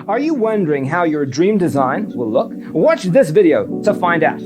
Are you wondering how your dream design will look? Watch this video to find out.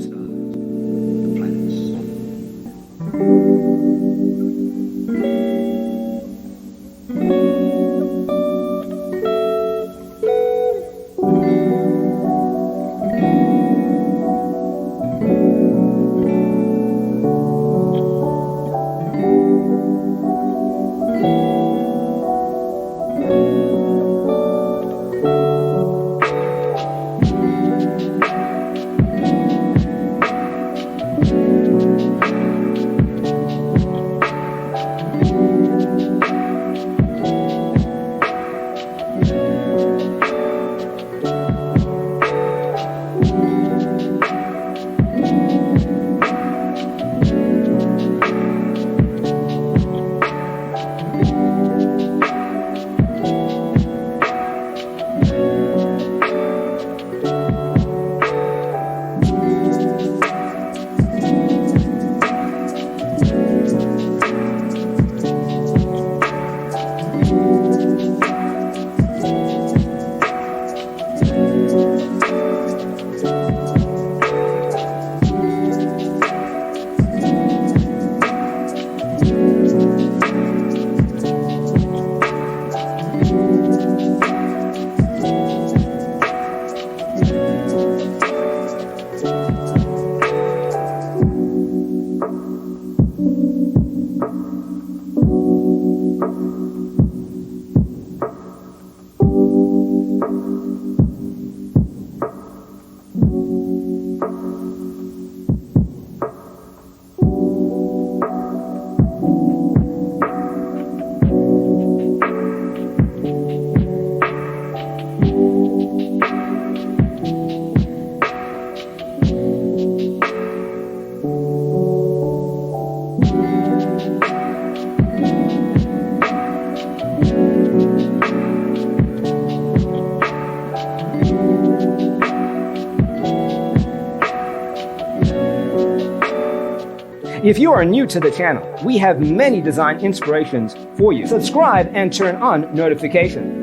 If you are new to the channel, we have many design inspirations for you. Subscribe and turn on notifications.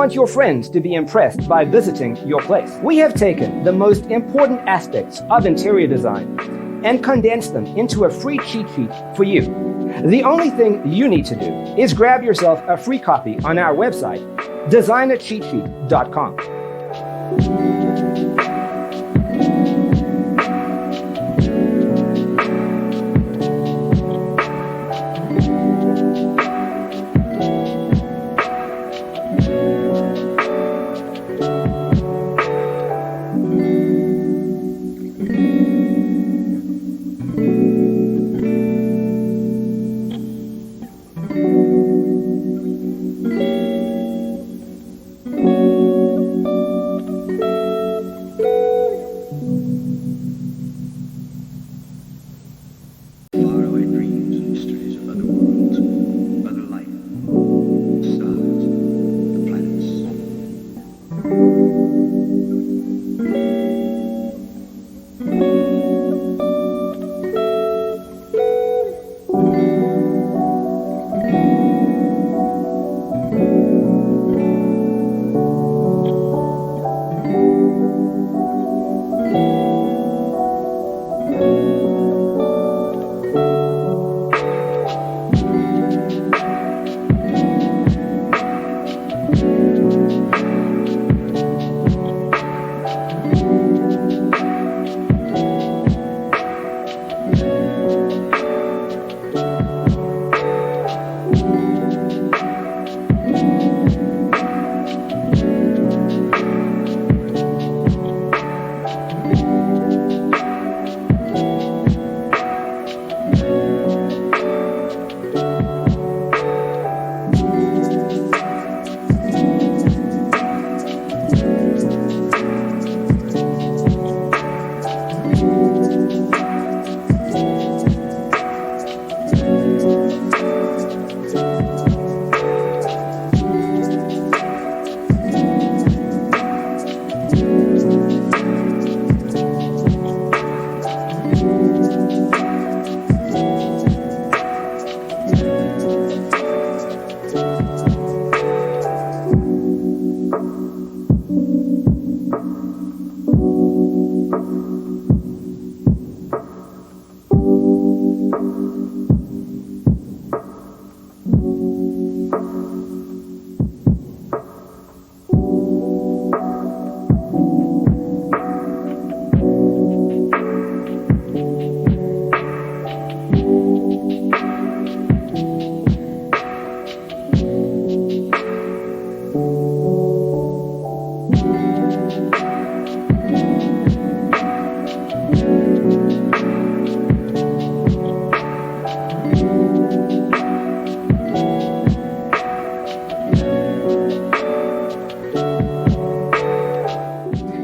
want your friends to be impressed by visiting your place. We have taken the most important aspects of interior design and condensed them into a free cheat sheet for you. The only thing you need to do is grab yourself a free copy on our website, designercheatsheet.com.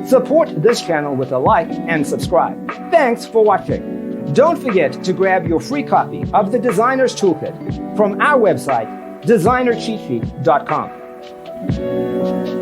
Support this channel with a like and subscribe. Thanks for watching. Don't forget to grab your free copy of the Designer's Toolkit from our website, designercheatsheet.com.